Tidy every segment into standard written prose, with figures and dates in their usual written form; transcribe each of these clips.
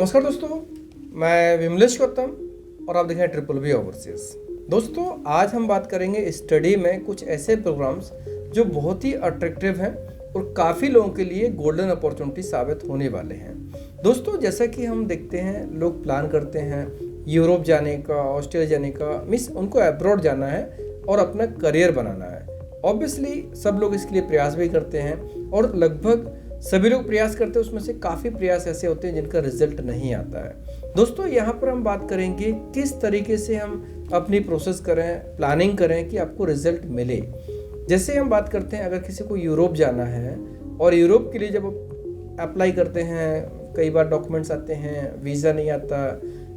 नमस्कार दोस्तों, मैं विमलेश गौतम और आप देख रहे हैं ट्रिपल बी ओवरसीज। दोस्तों, आज हम बात करेंगे स्टडी में कुछ ऐसे प्रोग्राम्स जो बहुत ही अट्रैक्टिव हैं और काफ़ी लोगों के लिए गोल्डन अपॉर्चुनिटी साबित होने वाले हैं। दोस्तों, जैसा कि हम देखते हैं, लोग प्लान करते हैं यूरोप जाने का, ऑस्ट्रेलिया जाने का, मीन्स उनको अब्रॉड जाना है और अपना करियर बनाना है। ऑब्वियसली सब लोग इसके लिए प्रयास भी करते हैं और लगभग सभी लोग प्रयास करते हैं। उसमें से काफ़ी प्रयास ऐसे होते हैं जिनका रिजल्ट नहीं आता है। दोस्तों, यहाँ पर हम बात करेंगे किस तरीके से हम अपनी प्रोसेस करें, प्लानिंग करें कि आपको रिजल्ट मिले। जैसे हम बात करते हैं, अगर किसी को यूरोप जाना है और यूरोप के लिए जब अप्लाई करते हैं, कई बार डॉक्यूमेंट्स आते हैं, वीज़ा नहीं आता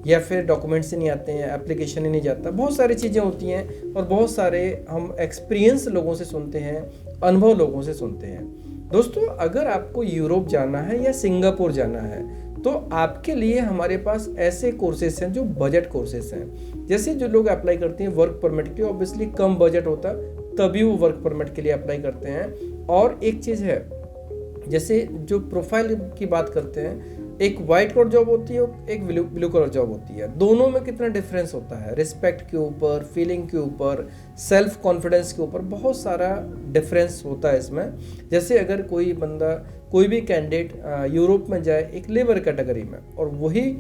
या फिर डॉक्यूमेंट्स ही नहीं आते हैं, एप्लीकेशन ही नहीं जाता, बहुत सारी चीज़ें होती हैं और बहुत सारे हम एक्सपीरियंस लोगों से सुनते हैं, अनुभव लोगों से सुनते हैं। दोस्तों, अगर आपको यूरोप जाना है या सिंगापुर जाना है तो आपके लिए हमारे पास ऐसे कोर्सेस हैं जो बजट कोर्सेस हैं। जैसे जो लोग अप्लाई करते हैं वर्क परमिट के लिए, ऑब्वियसली कम बजट होता तभी वो वर्क परमिट के लिए अप्लाई करते हैं। और एक चीज़ है, जैसे जो प्रोफाइल की बात करते हैं, एक वाइट कलर जॉब होती है, एक ब्लू कलर जॉब होती है। दोनों में कितना डिफरेंस होता है, रिस्पेक्ट के ऊपर, फीलिंग के ऊपर, सेल्फ कॉन्फिडेंस के ऊपर बहुत सारा डिफरेंस होता है इसमें। जैसे अगर कोई बंदा, कोई भी कैंडिडेट यूरोप में जाए एक लेबर कैटेगरी में और वही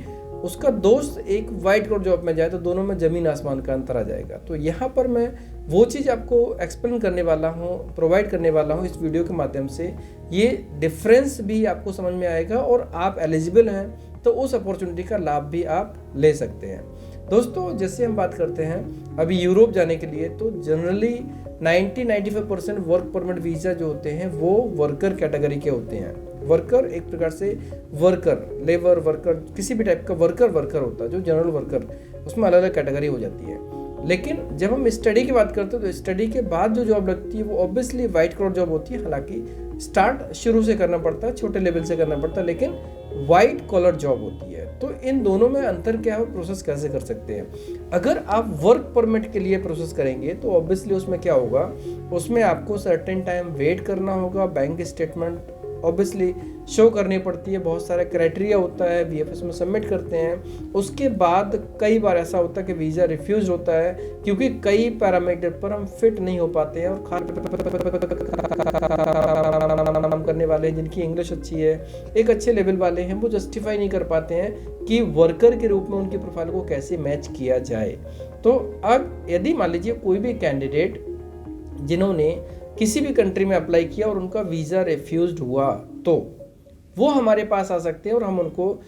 उसका दोस्त एक वाइट कलर जॉब में जाए, तो दोनों में ज़मीन आसमान का अंतर आ जाएगा। तो यहाँ पर मैं वो चीज़ आपको एक्सप्लेन करने वाला हूँ, प्रोवाइड करने वाला हूँ इस वीडियो के माध्यम से। ये डिफरेंस भी आपको समझ में आएगा और आप एलिजिबल हैं तो उस अपॉर्चुनिटी का लाभ भी आप ले सकते हैं। दोस्तों, जैसे हम बात करते हैं अभी यूरोप जाने के लिए, तो जनरली 90-95% वर्क परमिट वीज़ा जो होते हैं वो वर्कर कैटेगरी के होते हैं। वर्कर एक प्रकार से वर्कर, लेबर वर्कर, किसी भी टाइप का वर्कर होता है, जो जनरल वर्कर, उसमें अलग अलग कैटेगरी हो जाती है। लेकिन जब हम स्टडी की बात करते हैं तो स्टडी के बाद जो जॉब लगती है वो ऑब्वियसली वाइट कलर जॉब होती है। हालांकि स्टार्ट शुरू से करना पड़ता है, छोटे लेवल से करना पड़ता है, लेकिन वाइट कॉलर जॉब होती है। तो इन दोनों में अंतर क्या है, प्रोसेस कैसे कर सकते हैं। अगर आप वर्क परमिट के लिए प्रोसेस करेंगे तो ऑब्वियसली उसमें क्या होगा, उसमें आपको सर्टेन टाइम वेट करना होगा, बैंक स्टेटमेंट ऑब्वियसली शो करनी पड़ती है, बहुत सारा क्राइटेरिया होता है, VFS में सबमिट करते हैं। उसके बाद कई बार ऐसा होता है कि वीज़ा रिफ्यूज होता है क्योंकि कई पैरामीटर पर हम फिट नहीं हो पाते हैं और काम करने वाले हैं जिनकी इंग्लिश अच्छी है, एक अच्छे लेवल वाले हैं, वो जस्टिफाई नहीं कर पाते हैं कि वर्कर के रूप में उनकी प्रोफाइल को कैसे मैच किया जाए। तो अब यदि मान लीजिए कोई भी कैंडिडेट जिन्होंने किसी भी कंट्री में अप्लाई किया और उनका वीज़ा रिफ्यूज्ड हुआ, तो वो हमारे पास आ सकते हैं और हम उनको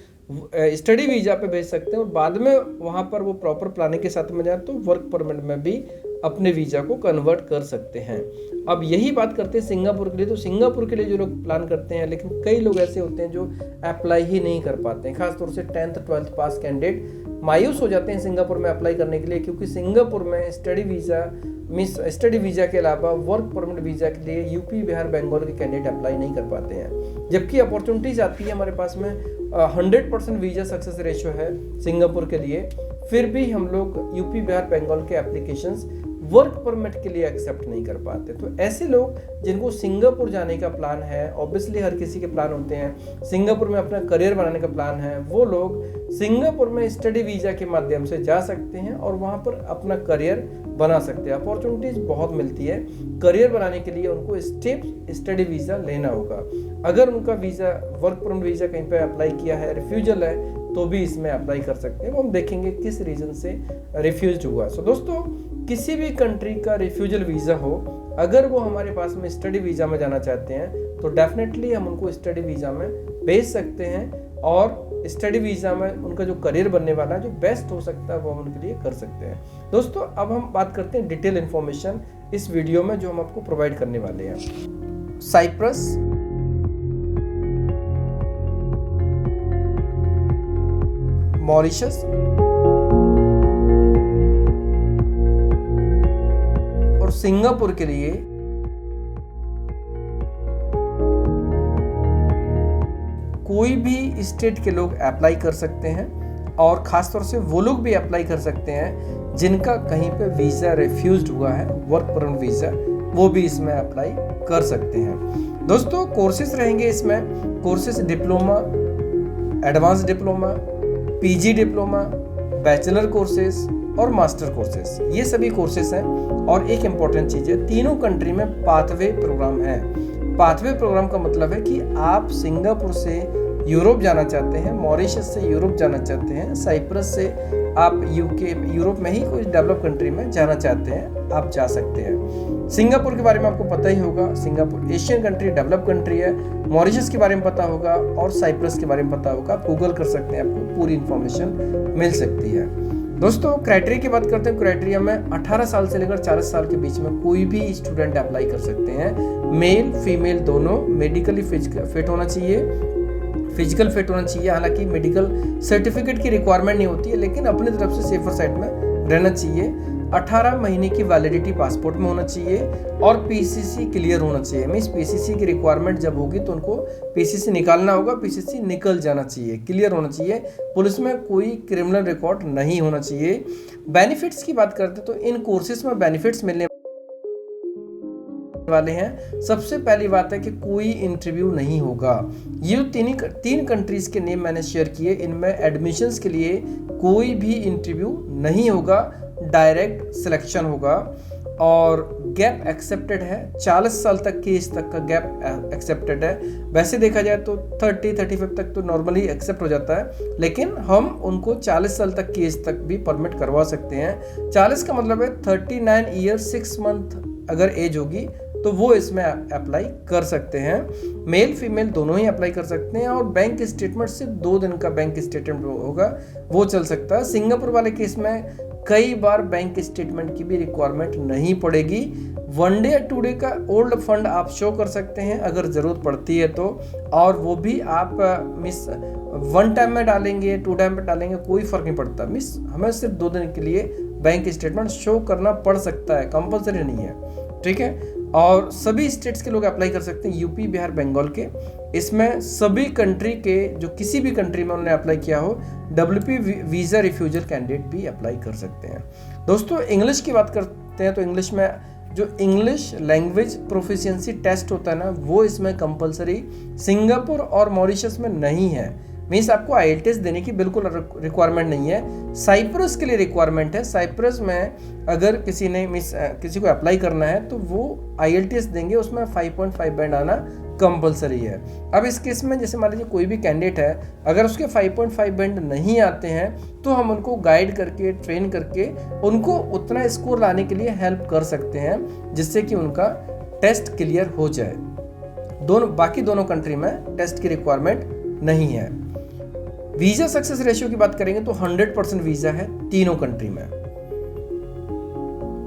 स्टडी वीज़ा पे भेज सकते हैं और बाद में वहाँ पर वो प्रॉपर प्लानिंग के साथ में जाए तो वर्क परमिट में भी अपने वीज़ा को कन्वर्ट कर सकते हैं। अब यही बात करते हैं सिंगापुर के लिए। तो सिंगापुर के लिए जो लोग प्लान करते हैं, लेकिन कई लोग ऐसे होते हैं जो अप्लाई ही नहीं कर पाते हैं, खासतौर से 10th 12th पास कैंडिडेट मायूस हो जाते हैं सिंगापुर में अप्लाई करने के लिए, क्योंकि सिंगापुर में स्टडी वीज़ा के अलावा वर्क परमिट वीज़ा के लिए यूपी, बिहार, बंगाल के कैंडिडेट अप्लाई नहीं कर पाते हैं। जबकि अपॉर्चुनिटीज आती है हमारे पास में, 100% वीज़ा सक्सेस रेशियो है सिंगापुर के लिए, फिर भी हम लोग यूपी, बिहार, बंगाल के एप्लीकेशंस वर्क परमिट के लिए एक्सेप्ट नहीं कर पाते। तो ऐसे लोग जिनको सिंगापुर जाने का प्लान है, ऑब्वियसली हर किसी के प्लान होते हैं, सिंगापुर में अपना करियर बनाने का प्लान है, वो लोग सिंगापुर में स्टडी वीज़ा के माध्यम से जा सकते हैं और वहाँ पर अपना करियर बना सकते हैं। अपॉर्चुनिटीज बहुत मिलती है। करियर बनाने के लिए उनको स्टडी वीज़ा लेना होगा। अगर उनका वीज़ा, वर्क परमिट वीज़ा कहीं पर अप्लाई किया है, रिफ्यूजल है, तो भी इसमें अप्लाई कर सकते हैं। वो हम देखेंगे किस रीज़न से रिफ्यूज हुआ। सो दोस्तों, किसी भी कंट्री का रिफ्यूजल वीज़ा हो, अगर वो हमारे पास में स्टडी वीज़ा में जाना चाहते हैं तो डेफिनेटली हम उनको स्टडी वीज़ा में भेज सकते हैं और स्टडी वीज़ा में उनका जो करियर बनने वाला है, जो बेस्ट हो सकता है, वो हम उनके लिए कर सकते हैं। दोस्तों, अब हम बात करते हैं डिटेल इन्फॉर्मेशन इस वीडियो में जो हम आपको प्रोवाइड करने वाले हैं। साइप्रस, मॉरिशस और सिंगापुर के लिए कोई भी स्टेट के लोग अप्लाई कर सकते हैं और ख़ासतौर से वो लोग भी अप्लाई कर सकते हैं जिनका कहीं पे वीज़ा रिफ्यूज्ड हुआ है, वर्क परमिट वीज़ा, वो भी इसमें अप्लाई कर सकते हैं। दोस्तों, कोर्सेज रहेंगे इसमें। Courses diploma, advance diploma, PG diploma, bachelor courses और मास्टर कोर्सेज, ये सभी कोर्सेज हैं। और एक इम्पॉर्टेंट चीज़ है, तीनों कंट्री में पाथवे प्रोग्राम है। पाथवे प्रोग्राम का मतलब है कि आप सिंगापुर से यूरोप जाना चाहते हैं, मॉरिशस से यूरोप जाना चाहते हैं, साइप्रस से आप यूरोप में ही कोई डेवलप कंट्री में जाना चाहते हैं, आप जा सकते हैं। सिंगापुर के बारे में आपको पता ही होगा, Singapore Asian country, develop country है। मॉरिशस के बारे में पता होगा और साइप्रस के बारे में पता होगा, आप गूगल कर सकते हैं, आपको पूरी इन्फॉर्मेशन मिल सकती है। दोस्तों क्राइटेरिया की बात करते हैं। क्राइटेरिया में 18 साल से लेकर 40 साल के बीच में कोई भी स्टूडेंट अप्लाई कर सकते हैं। मेल फीमेल दोनों, मेडिकली फिट होना चाहिए, फिजिकल फिट होना चाहिए। हालांकि मेडिकल सर्टिफिकेट की रिक्वायरमेंट नहीं होती है, लेकिन अपनी तरफ से सेफर साइड में रहना चाहिए। 18 महीने की वैलिडिटी पासपोर्ट में होना चाहिए और पीसीसी क्लियर होना चाहिए। मीन्स पीसीसी की रिक्वायरमेंट जब होगी तो उनको पीसीसी निकालना होगा, पीसीसी निकल जाना चाहिए, क्लियर होना चाहिए। पुलिस में कोई क्रिमिनल रिकॉर्ड नहीं होना चाहिए। बेनिफिट्स की बात करते तो इन कोर्सेज में बेनिफिट्स मिलने वाले हैं। सबसे पहली बात है कि कोई इंटरव्यू नहीं होगा। ये तीन कंट्रीज के नेम मैंने शेयर किए, इनमें एडमिशंस के लिए कोई भी इंटरव्यू नहीं होगा, डायरेक्ट सिलेक्शन होगा। और गैप एक्सेप्टेड है, 40 साल तक की एज तक का गैप एक्सेप्टेड है। वैसे देखा जाए तो 30-35 तक तो नॉर्मली एक्सेप्ट हो जाता है, लेकिन हम उनको 40 साल तक की एज तक भी परमिट करवा सकते हैं। 40 का मतलब है 39 ईयर 6 मंथ अगर एज होगी तो वो इसमें अप्लाई कर सकते हैं। मेल फीमेल दोनों ही अप्लाई कर सकते हैं। और बैंक स्टेटमेंट से 2 दिन का बैंक स्टेटमेंट होगा, वो चल सकता है। सिंगापुर वाले केस में कई बार बैंक स्टेटमेंट की भी रिक्वायरमेंट नहीं पड़ेगी। 1 डे या 2 डे का ओल्ड फंड आप शो कर सकते हैं अगर ज़रूरत पड़ती है तो, और वो भी आप 1 टाइम में डालेंगे, 2 टाइम में डालेंगे, कोई फ़र्क नहीं पड़ता। हमें सिर्फ 2 दिन के लिए बैंक स्टेटमेंट शो करना पड़ सकता है, कंपलसरी नहीं है, ठीक है। और सभी स्टेट्स के लोग अप्लाई कर सकते हैं, यूपी, बिहार, बंगाल के। इसमें सभी कंट्री के जो किसी भी कंट्री में उन्होंने अप्लाई किया हो, WP वीज़ा रिफ्यूजल कैंडिडेट भी अप्लाई कर सकते हैं। दोस्तों इंग्लिश की बात करते हैं तो इंग्लिश में जो इंग्लिश लैंग्वेज प्रोफिशिएंसी टेस्ट होता है ना, वो इसमें कंपलसरी सिंगापुर और मॉरिशस में नहीं है। मीन्स आपको IELTS देने की बिल्कुल रिक्वायरमेंट नहीं है। साइप्रस के लिए रिक्वायरमेंट है। साइप्रस में अगर किसी को अप्लाई करना है तो वो IELTS देंगे, उसमें 5.5 बैंड आना कंपलसरी है। अब इस केस में जैसे मान लीजिए कोई भी कैंडिडेट है, अगर उसके 5.5 बैंड नहीं आते हैं तो हम उनको गाइड करके, ट्रेन करके उनको उतना स्कोर लाने के लिए हेल्प कर सकते हैं, जिससे कि उनका टेस्ट क्लियर हो जाए। बाकी दोनों कंट्री में टेस्ट की रिक्वायरमेंट नहीं है। वीजा सक्सेस रेशियो की बात करेंगे तो 100% वीजा है तीनों कंट्री में।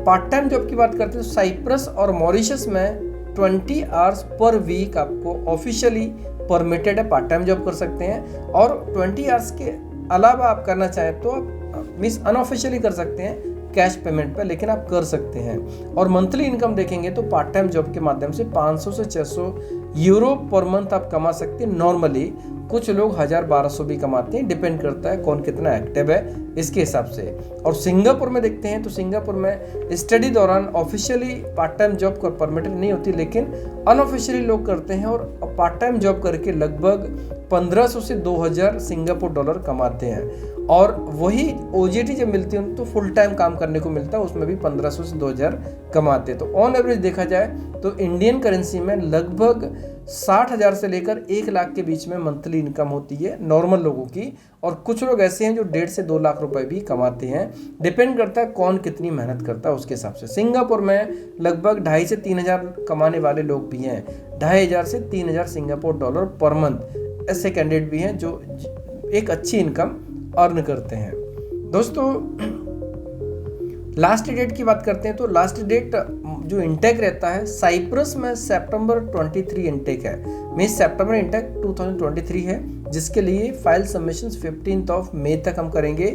पार्ट टाइम जॉब की बात करते हैं तो साइप्रस और मॉरिशस में 20 आवर्स पर वीक आपको ऑफिशियली परमिटेड है, पार्ट टाइम जॉब कर सकते हैं। और 20 आवर्स के अलावा आप करना चाहें तो आप अनऑफिशियली कर सकते हैं कैश पेमेंट पे, लेकिन आप कर सकते हैं। और मंथली इनकम देखेंगे तो पार्ट टाइम जॉब के माध्यम से 500 से 600 यूरो पर मंथ आप कमा सकते हैं नॉर्मली। कुछ लोग 1000-1200 भी कमाते हैं, डिपेंड करता है कौन कितना एक्टिव है इसके हिसाब से। और सिंगापुर में देखते हैं तो सिंगापुर में स्टडी दौरान officially part time job permitted नहीं होती, लेकिन अनऑफिशियली लोग करते हैं और पार्ट टाइम जॉब करके लगभग 1500 से 2000 सिंगापुर डॉलर कमाते हैं। और वही OJT जब मिलती है तो फुल टाइम काम करने को मिलता है, उसमें भी 1500 से 2000 कमाते हैं। तो ऑन एवरेज देखा जाए तो इंडियन करेंसी में लगभग 60,000 से लेकर 1 लाख के बीच में मंथली इनकम होती है नॉर्मल लोगों की। और कुछ लोग ऐसे हैं जो 1.5 से 2 लाख रुपए भी कमाते हैं, डिपेंड करता है कौन कितनी मेहनत करता है उसके हिसाब से। सिंगापुर में लगभग 2,500 से 3,000 कमाने वाले लोग भी हैं, 2,500 से 3,000 सिंगापुर डॉलर पर मंथ। ऐसे कैंडिडेट भी हैं जो एक अच्छी इनकम अर्न करते हैं। दोस्तों लास्ट डेट की बात करते हैं तो लास्ट डेट जो इंटेक रहता है साइप्रस में सितंबर 23 इंटेक है। मीन्स सितंबर इंटेक 2023 है, जिसके लिए फाइल सबमिशन 15 मई तक हम करेंगे।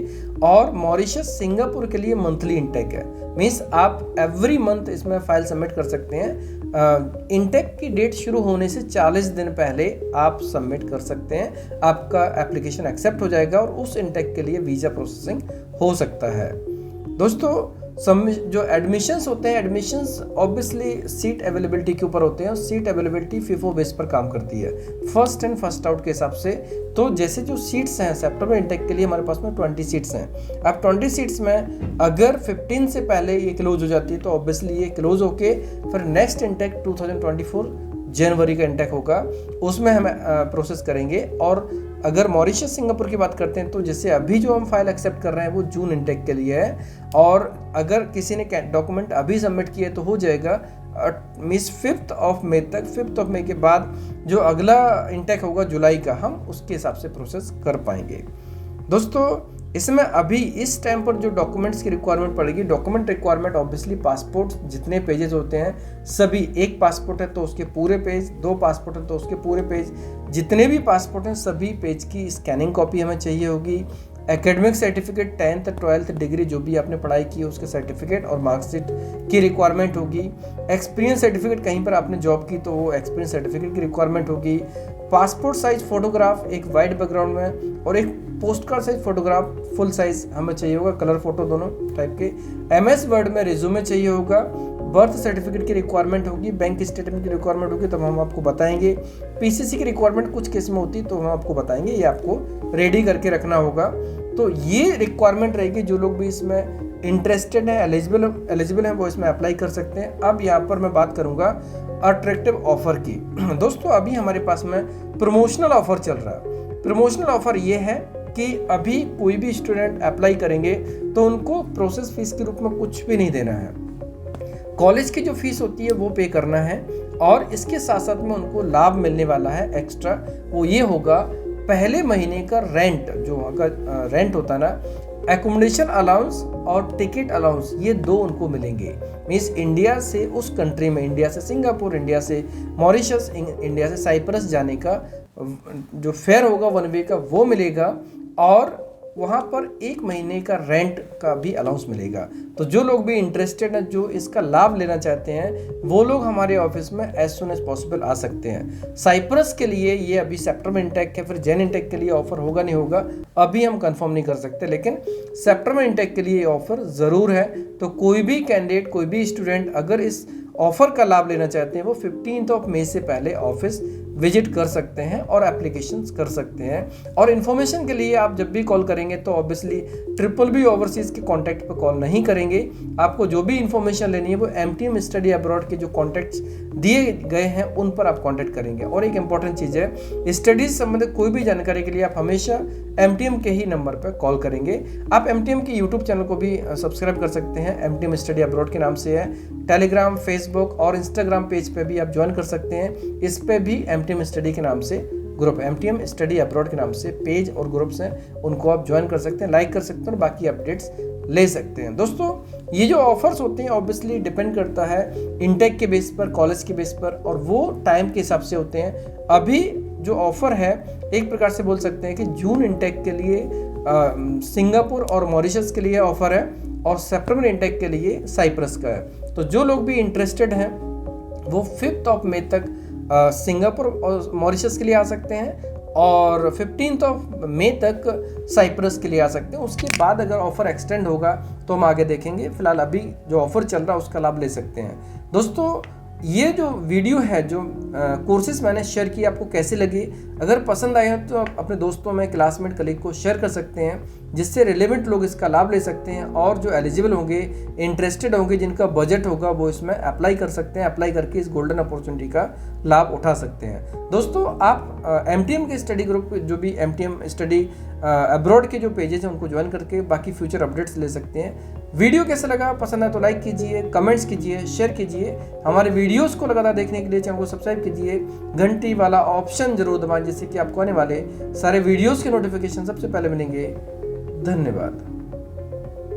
और मॉरिशस सिंगापुर के लिए मंथली इंटेक है। मीन्स आप एवरी मंथ इसमें फाइल सबमिट कर सकते हैं। इंटेक की डेट शुरू होने से 40 दिन पहले आप सबमिट कर सकते हैं, आपका एप्लीकेशन एक्सेप्ट हो जाएगा और उस इंटेक के लिए वीज़ा प्रोसेसिंग हो सकता है। दोस्तों जो एडमिशन्स होते हैं, एडमिशन्स ऑब्वियसली सीट अवेलेबिलिटी के ऊपर होते हैं और सीट अवेलेबिलिटी फीफो बेस पर काम करती है, फर्स्ट इन फर्स्ट आउट के हिसाब से। तो जैसे जो सीट्स हैं सितंबर इंटेक के लिए हमारे पास में 20 सीट्स हैं। अब 20 सीट्स में अगर 15 से पहले ये क्लोज हो जाती है तो ऑब्वियसली ये क्लोज होके फिर नेक्स्ट इंटेक 2024 जनवरी का इंटेक होगा, उसमें हम प्रोसेस करेंगे। और अगर मॉरिशस सिंगापुर की बात करते हैं तो जैसे अभी जो हम फाइल एक्सेप्ट कर रहे हैं वो जून इंटेक के लिए है, और अगर किसी ने डॉक्यूमेंट अभी सबमिट किए तो हो जाएगा मीन्स 5 मई तक। 5 मई के बाद जो अगला इंटेक होगा जुलाई का, हम उसके हिसाब से प्रोसेस कर पाएंगे। दोस्तों इसमें अभी इस टाइम पर जो डॉक्यूमेंट्स की रिक्वायरमेंट पड़ेगी, डॉक्यूमेंट रिक्वायरमेंट ऑब्वियसली पासपोर्ट जितने पेजेस होते हैं सभी, एक पासपोर्ट है तो उसके पूरे पेज, 2 पासपोर्ट है तो उसके पूरे पेज, जितने भी पासपोर्ट हैं सभी पेज की स्कैनिंग कॉपी हमें चाहिए होगी। Academic certificate 10th 12th degree जो भी आपने पढ़ाई की है उसके सर्टिफिकेट और मार्कशीट की रिक्वायरमेंट होगी। एक्सपीरियंस सर्टिफिकेट, कहीं पर आपने जॉब की तो वो एक्सपीरियंस सर्टिफिकेट की रिक्वायरमेंट होगी। पासपोर्ट साइज फोटोग्राफ एक वाइट बैकग्राउंड में और एक post card size photograph full size हमें चाहिए होगा, कलर फोटो दोनों टाइप के। MS वर्ड में रिज्यूमे चाहिए होगा। बर्थ सर्टिफिकेट की रिक्वायरमेंट होगी, बैंक स्टेटमेंट की रिक्वायरमेंट होगी तब हम आपको बताएंगे। PCC की रिक्वायरमेंट कुछ केस में होती तो हम आपको बताएंगे, ये आपको रेडी करके रखना होगा। तो ये रिक्वायरमेंट रहेगी, जो लोग भी इसमें इंटरेस्टेड है, एलिजिबल है, वो इसमें अप्लाई कर सकते हैं। अब यहाँ पर मैं बात करूँगा अट्रैक्टिव ऑफर की। दोस्तों अभी हमारे पास में प्रमोशनल ऑफर चल रहा है। प्रमोशनल ऑफर ये है कि अभी कोई भी स्टूडेंट अप्लाई करेंगे तो उनको प्रोसेस फीस के रूप में कुछ भी नहीं देना है, कॉलेज की जो फीस होती है वो पे करना है। और इसके साथ साथ में उनको लाभ मिलने वाला है एक्स्ट्रा, वो ये होगा पहले महीने का रेंट, जो अगर रेंट होता है ना, एकोमोडेशन अलाउंस और टिकट अलाउंस, ये 2 उनको मिलेंगे। मीन्स इंडिया से उस कंट्री में, इंडिया से सिंगापुर, इंडिया से मॉरिशस, इंडिया से साइप्रस जाने का जो फेयर होगा 1 वे का वो मिलेगा, और वहाँ पर 1 महीने का रेंट का भी अलाउंस मिलेगा। तो जो लोग भी इंटरेस्टेड हैं, जो इसका लाभ लेना चाहते हैं, वो लोग हमारे ऑफिस में एज सुन एज पॉसिबल आ सकते हैं। साइप्रस के लिए ये अभी सितंबर इंटेक है, फिर जैन इंटेक के लिए ऑफर होगा नहीं होगा अभी हम कंफर्म नहीं कर सकते, लेकिन सितंबर इंटेक के लिए ऑफर ज़रूर है। तो कोई भी कैंडिडेट, कोई भी स्टूडेंट अगर इस ऑफर का लाभ लेना चाहते हैं वो 15 मई से पहले ऑफिस विजिट कर सकते हैं और एप्लीकेशंस कर सकते हैं। और इन्फॉर्मेशन के लिए आप जब भी कॉल करेंगे तो ऑब्वियसली BBB ओवरसीज़ के कॉन्टैक्ट पर कॉल नहीं करेंगे। आपको जो भी इन्फॉर्मेशन लेनी है वो MTM स्टडी अब्रॉड के जो कॉन्टैक्ट्स दिए गए हैं उन पर आप कॉन्टैक्ट करेंगे। और एक इंपॉर्टेंट चीज़ है, स्टडीज संबंधित कोई भी जानकारी के लिए आप हमेशा MTM के ही नंबर पर कॉल करेंगे। आप MTM के यूट्यूब चैनल को भी सब्सक्राइब कर सकते हैं, MTM स्टडी अब्रॉड के नाम से है। टेलीग्राम, फेसबुक और इंस्टाग्राम पेज पे भी आप ज्वाइन कर सकते हैं। इस पे भी MTM स्टडी के नाम से ग्रुप, MTM स्टडी अब्रॉड के नाम से पेज और ग्रुप्स हैं, उनको आप ज्वाइन कर सकते हैं, लाइक कर सकते हैं और बाकी अपडेट्स ले सकते हैं। दोस्तों ये जो ऑफर्स होते हैं ऑब्वियसली डिपेंड करता है इंटेक के बेस पर, कॉलेज के बेस पर, और वो टाइम के हिसाब से होते हैं। अभी जो ऑफर है एक प्रकार से बोल सकते हैं कि जून इंटेक के लिए सिंगापुर और मॉरिशस के लिए ऑफर है और सितंबर इंटेक के लिए साइप्रस का है। तो जो लोग भी इंटरेस्टेड हैं वो 5 मई तक सिंगापुर और मॉरिशस के लिए आ सकते हैं और 15 मई तक साइप्रस के लिए आ सकते हैं। उसके बाद अगर ऑफर एक्सटेंड होगा तो हम आगे देखेंगे। फिलहाल अभी जो ऑफर चल रहा है उसका लाभ ले सकते हैं। दोस्तों ये जो वीडियो है, जो कोर्सेज मैंने शेयर किए, आपको कैसे लगी? अगर पसंद आए हैं तो आप अपने दोस्तों में, क्लासमेट, कलीग को शेयर कर सकते हैं, जिससे रिलेवेंट लोग इसका लाभ ले सकते हैं और जो एलिजिबल होंगे, इंटरेस्टेड होंगे, जिनका बजट होगा, वो इसमें अप्लाई कर सकते हैं। अप्लाई करके इस गोल्डन अपॉर्चुनिटी का लाभ उठा सकते हैं। दोस्तों आप MTM के स्टडी ग्रुप, जो भी MTM स्टडी अब्रॉड के जो पेजेस हैं उनको ज्वाइन करके बाकी फ्यूचर अपडेट्स ले सकते हैं। वीडियो कैसा लगा? पसंद है तो लाइक कीजिए, कमेंट्स कीजिए, शेयर कीजिए। हमारे वीडियोस को लगातार देखने के लिए चैनल को सब्सक्राइब कीजिए, घंटी वाला ऑप्शन जरूर दबाएं जिससे कि आपको आने वाले सारे वीडियोस के नोटिफिकेशन सबसे पहले मिलेंगे। धन्यवाद।